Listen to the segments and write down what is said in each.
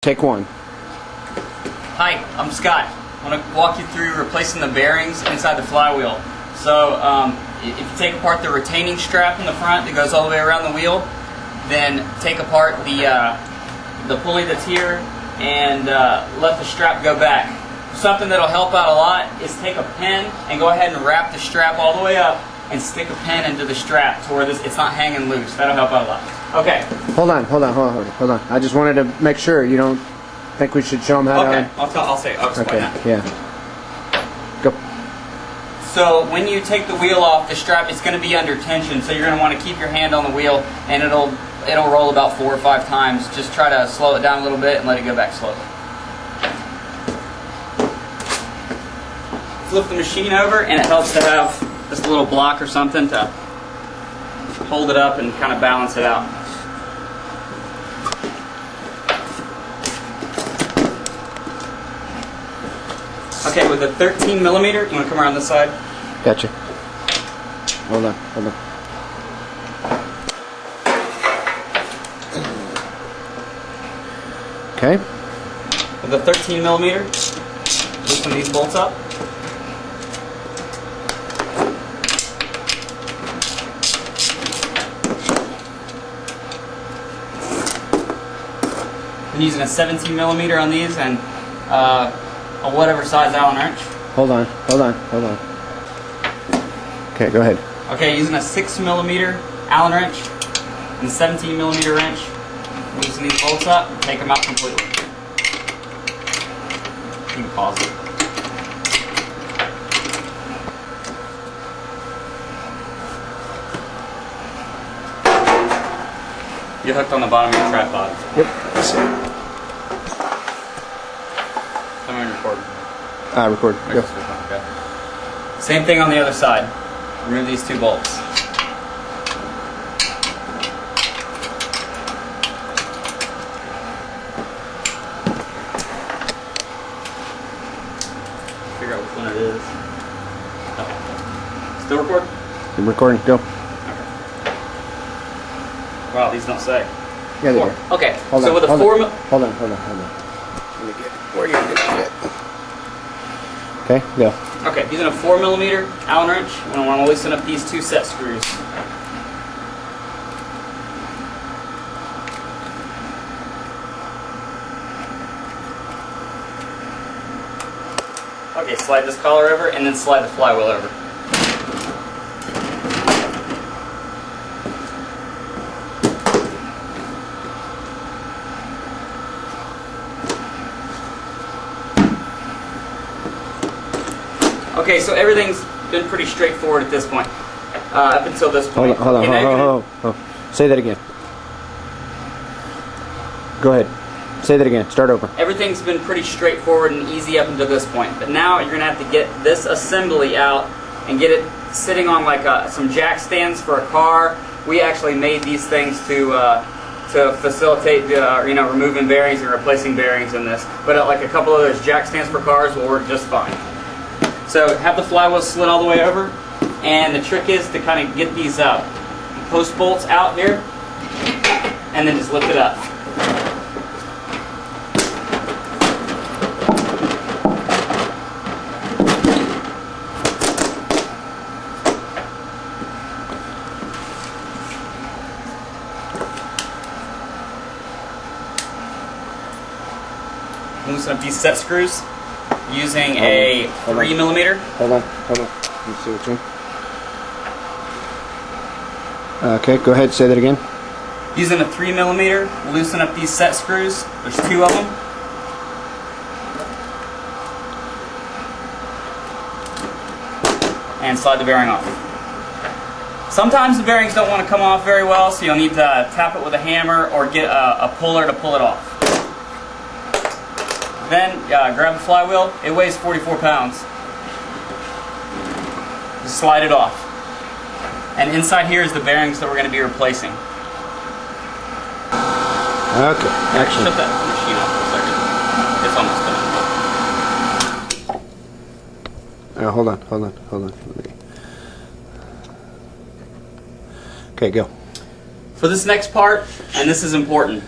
Take one. Hi, I'm Scott. I want to walk you through replacing the bearings inside the flywheel. So if you take apart the retaining strap in the front that goes all the way around the wheel, then take apart the pulley that's here and let the strap go back. Something that'll help out a lot is take a pin and go ahead and wrap the strap all the way up and stick a pin into the strap to where it's not hanging loose. That'll help out a lot. Okay. Hold on. I just wanted to make sure you don't think we should show them how to... Okay, I'll explain that. Yeah. Go. So when you take the wheel off, the strap is going to be under tension, so you're going to want to keep your hand on the wheel, and it'll roll about 4 or 5 times. Just try to slow it down a little bit and let it go back slowly. Flip the machine over, and it helps to have this little block or something to hold it up and kind of balance it out. Okay, with a 13 millimeter, you want to come around this side? Gotcha. Hold on. Okay. With a 13 millimeter, loosen these bolts up. I'm using a 17 millimeter on these and a whatever size Allen wrench. Hold on. Okay, go ahead. Okay, using a 6 millimeter Allen wrench and a 17 millimeter wrench. Loosen these bolts up and take them out completely. You can pause it. You're hooked on the bottom of your tripod. Yep. That's it. I'm recording. Record. Go. Okay. Same thing on the other side. Remove these 2 bolts. Figure out which one it is. Okay. Still record? I'm recording. Go. Okay. Wow, these don't say. Yeah, they 4. do. Okay. Hold so on, with a hold 4 on. Hold on. Let me get where you're gonna get. Okay, go. Okay, using a 4 millimeter Allen wrench, and I want to loosen up these 2 set screws. Okay, slide this collar over, and then slide the flywheel over. Okay, so everything's been pretty straightforward at this point, up until this point. Hold on. Say that again. Go ahead. Say that again. Start over. Everything's been pretty straightforward and easy up until this point, but now you're going to have to get this assembly out and get it sitting on like some jack stands for a car. We actually made these things to facilitate removing bearings and replacing bearings in this, but like a couple of those jack stands for cars will work just fine. So have the flywheel slid all the way over, and the trick is to kind of get these post bolts out here, and then just lift it up. Loosen up these set screws using a 3 millimeter. Hold on. Let me see which one. Okay, go ahead. Say that again. Using a 3 millimeter, loosen up these set screws. There's 2 of them. And slide the bearing off. Sometimes the bearings don't want to come off very well, so you'll need to tap it with a hammer or get a puller to pull it off. Then grab the flywheel. It weighs 44 pounds. Just slide it off. And inside here is the bearings that we're going to be replacing. Okay, actually. Shut that machine off for a second. It's almost done. Hold on. Okay, go. For this next part, and this is important,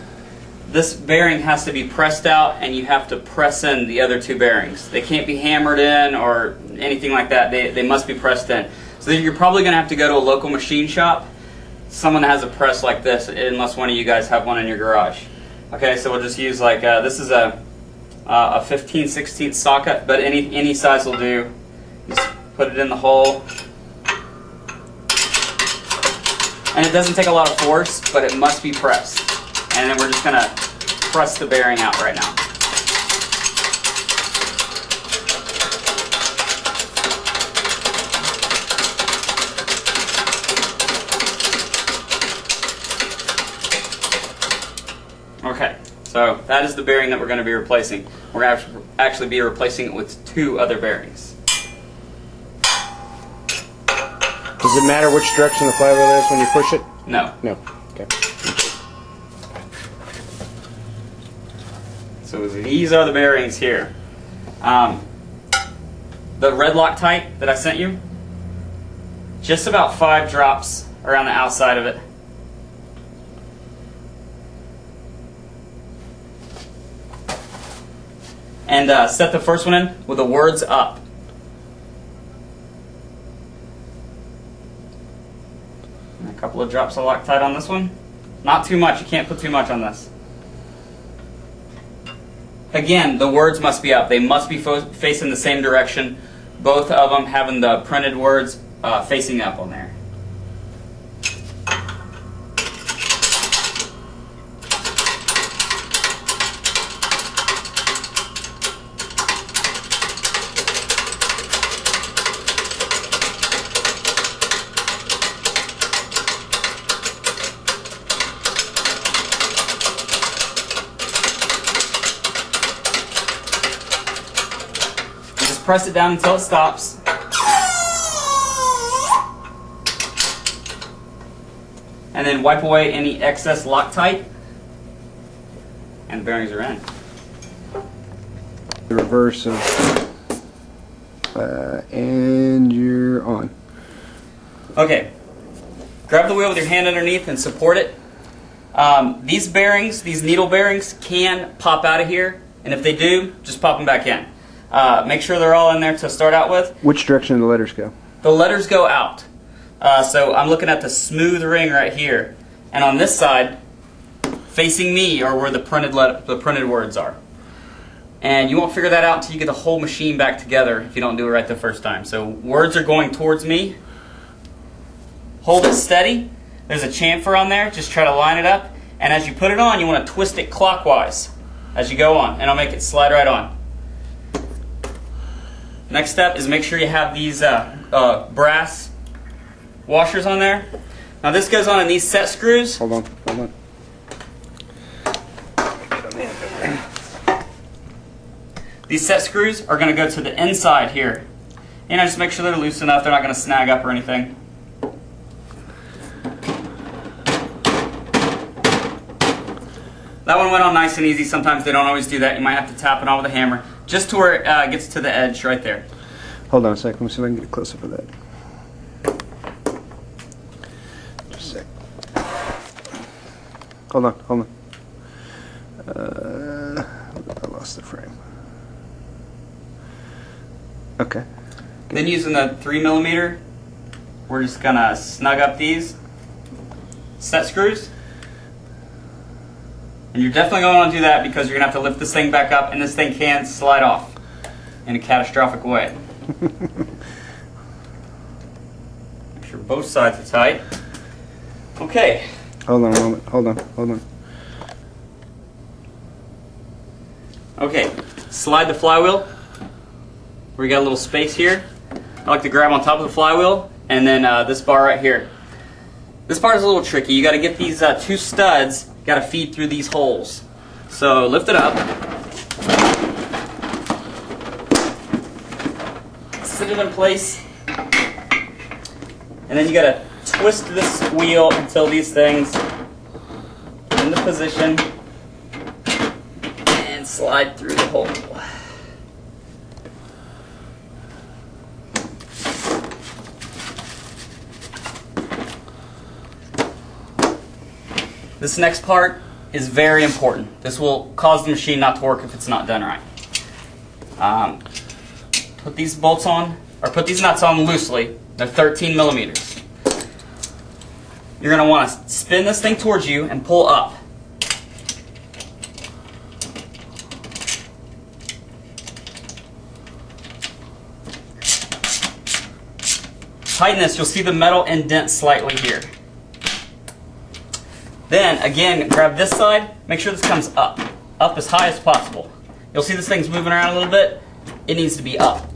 this bearing has to be pressed out, and you have to press in the other two bearings. They can't be hammered in or anything like that. They must be pressed in. So you're probably going to have to go to a local machine shop, someone that has a press like this, unless one of you guys have one in your garage. Okay, so we'll just use like, this is a 15/16 socket, but any size will do. Just put it in the hole. And it doesn't take a lot of force, but it must be pressed. And then we're just going to press the bearing out right now. Okay, so that is the bearing that we're going to be replacing. We're going to actually be replacing it with two other bearings. Does it matter which direction the flywheel is when you push it? No. No. Okay. So these are the bearings here. The red Loctite that I sent you, just about 5 drops around the outside of it. And set the first one in with the words up. And a couple of drops of Loctite on this one. Not too much, you can't put too much on this. Again, the words must be up. They must be facing the same direction. Both of them having the printed words facing up on there. Press it down until it stops. And then wipe away any excess Loctite. And the bearings are in. The reverse of... and you're on. Okay. Grab the wheel with your hand underneath and support it. These bearings, these needle bearings, can pop out of here. And if they do, just pop them back in. Make sure they're all in there to start out with. Which direction do the letters go? The letters go out. So I'm looking at the smooth ring right here. And on this side, facing me, are where the printed words are. And you won't figure that out until you get the whole machine back together if you don't do it right the first time. So words are going towards me. Hold it steady. There's a chamfer on there. Just try to line it up. And as you put it on, you want to twist it clockwise as you go on. And I'll make it slide right on. Next step is make sure you have these brass washers on there. Now this goes on in these set screws. Hold on. These set screws are going to go to the inside here. And just make sure they're loose enough, they're not going to snag up or anything. That one went on nice and easy. Sometimes they don't always do that. You might have to tap it on with a hammer. Just to where it gets to the edge right there. Hold on a sec. Let me see if I can get a close-up of that. Just a sec. Hold on. I lost the frame. Okay. Good. Then using the 3mm, we're just going to snug up these set screws. And you're definitely going to want to do that because you're going to have to lift this thing back up and this thing can slide off in a catastrophic way. Make sure both sides are tight. Okay. Hold on a moment. Hold on. Okay. Slide the flywheel where you got a little space here. I like to grab on top of the flywheel and then this bar right here. This part is a little tricky. You got to get these two studs. Got to feed through these holes. So lift it up. Sit it in place. And then you got to twist this wheel until these things are in the position and slide through the hole. This next part is very important. This will cause the machine not to work if it's not done right. Put these bolts on, or put these nuts on loosely. They're 13 millimeters. You're going to want to spin this thing towards you and pull up. Tighten this, you'll see the metal indent slightly here. Then, again, grab this side, make sure this comes up. Up as high as possible. You'll see this thing's moving around a little bit. It needs to be up.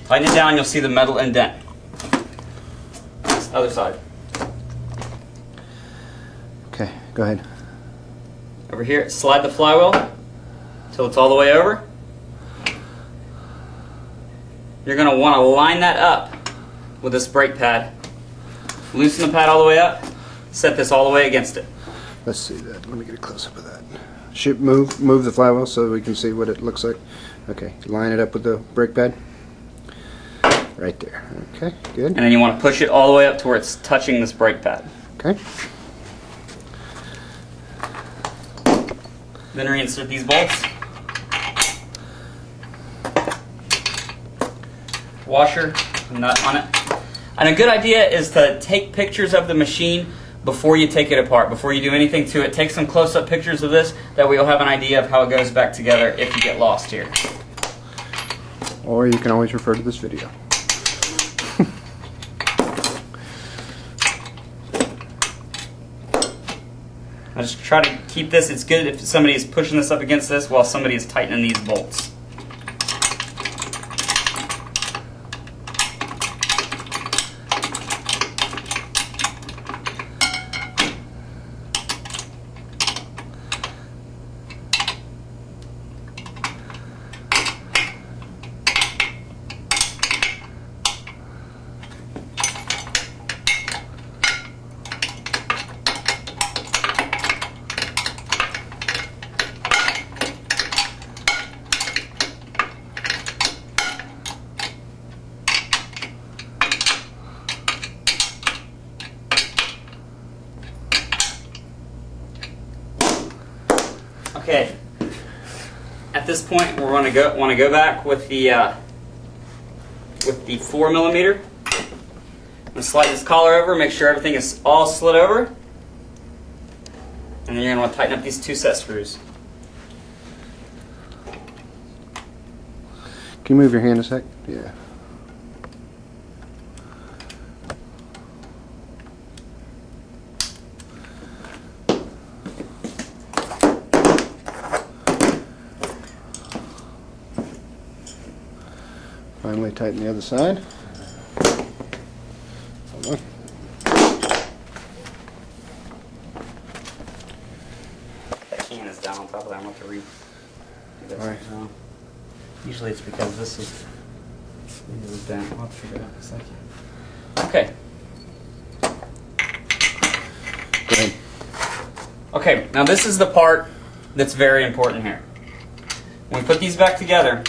Tighten it down, you'll see the metal indent. This other side. Okay, go ahead. Over here, slide the flywheel till it's all the way over. You're going to want to line that up with this brake pad. Loosen the pad all the way up. Set this all the way against it. Let's see that. Let me get a close up of that. Should move the flywheel so we can see what it looks like. Okay, line it up with the brake pad. Right there. Okay, good. And then you want to push it all the way up to where it's touching this brake pad. Okay. Then reinsert these bolts. Washer, nut on it. And a good idea is to take pictures of the machine before you take it apart, before you do anything to it. Take some close-up pictures of this, that way you'll have an idea of how it goes back together if you get lost here. Or you can always refer to this video. I just try to keep this. It's good if somebody is pushing this up against this while somebody is tightening these bolts. Okay. At this point, we're want to go back with the 4 millimeter. I'm going to slide this collar over, make sure everything is all slid over, and then you're going to want to tighten up these 2 set screws. Can you move your hand a sec? Yeah. Finally tighten the other side. Hold on. That can is down on top of that. I'm going to read this. All right. Usually it's because this is bent. I'll have to figure it out in a second. Okay. Go ahead. Okay, now this is the part that's very important here. When we put these back together,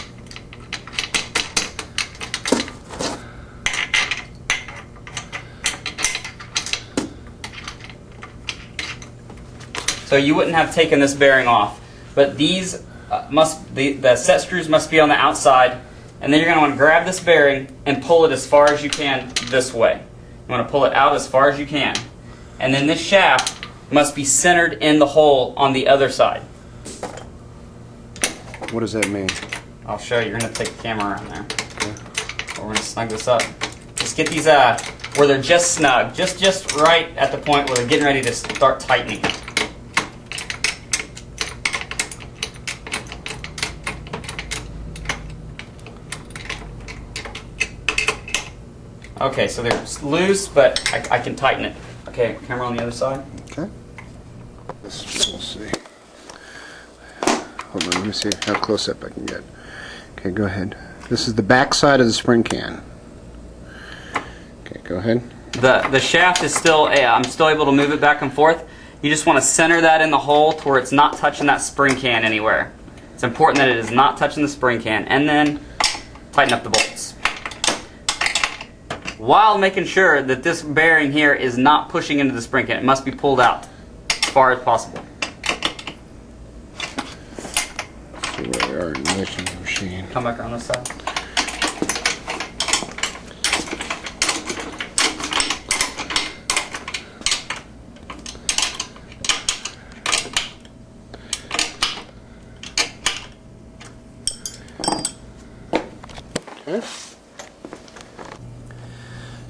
so you wouldn't have taken this bearing off, but these the set screws must be on the outside, and then you're going to want to grab this bearing and pull it as far as you can this way. You want to pull it out as far as you can, and then this shaft must be centered in the hole on the other side. What does that mean? I'll show you. You're going to take the camera around there. Okay. We're going to snug this up. Just get these where they're just snug, just right at the point where they're getting ready to start tightening. Okay, so they're loose, but I can tighten it. Okay, camera on the other side. Okay. We'll see. Hold on, let me see how close up I can get. Okay, go ahead. This is the back side of the spring can. Okay, go ahead. The shaft is still, I'm still able to move it back and forth. You just want to center that in the hole to where it's not touching that spring can anywhere. It's important that it is not touching the spring can. And then tighten up the bolts. while making sure that this bearing here is not pushing into the spring pin. It must be pulled out as far as possible. See where we are in ignition machine. Come back around this side.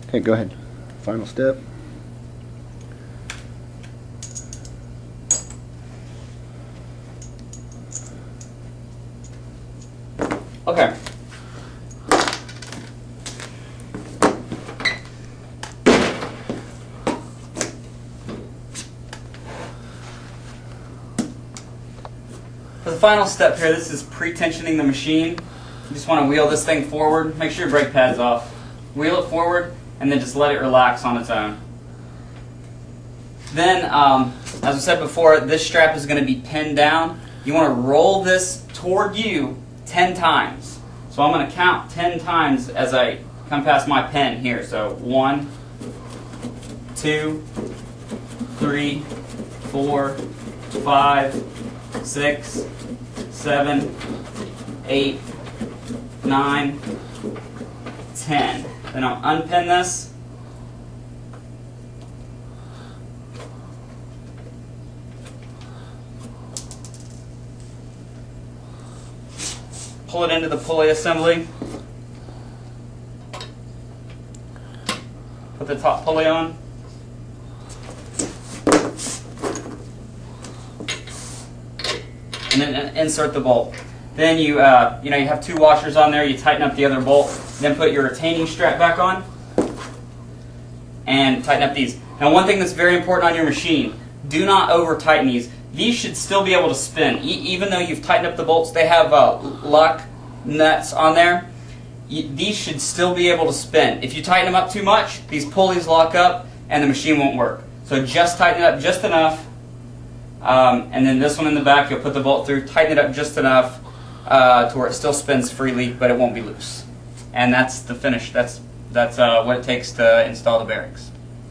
Okay, go ahead. Final step. Okay. For the final step here, this is pre-tensioning the machine. You just want to wheel this thing forward. Make sure your brake pad's off. Wheel it forward, and then just let it relax on its own. Then, as I said before, this strap is going to be pinned down. You want to roll this toward you 10 times. So I'm going to count 10 times as I come past my pin here. So 1, 2, 3, 4, 5, 6, 7, 8, 9, 10. Then I'll unpin this. Pull it into the pulley assembly. Put the top pulley on. And then insert the bolt. Then you have 2 washers on there. You tighten up the other bolt. Then put your retaining strap back on and tighten up these. Now, one thing that's very important on your machine: do not over tighten these. These should still be able to spin, even though you've tightened up the bolts. They have lock nuts on there. These should still be able to spin. If you tighten them up too much, these pulleys lock up and the machine won't work. So just tighten it up just enough. And then this one in the back, you'll put the bolt through, tighten it up just enough to where it still spins freely, but it won't be loose. And that's the finish. That's what it takes to install the bearings.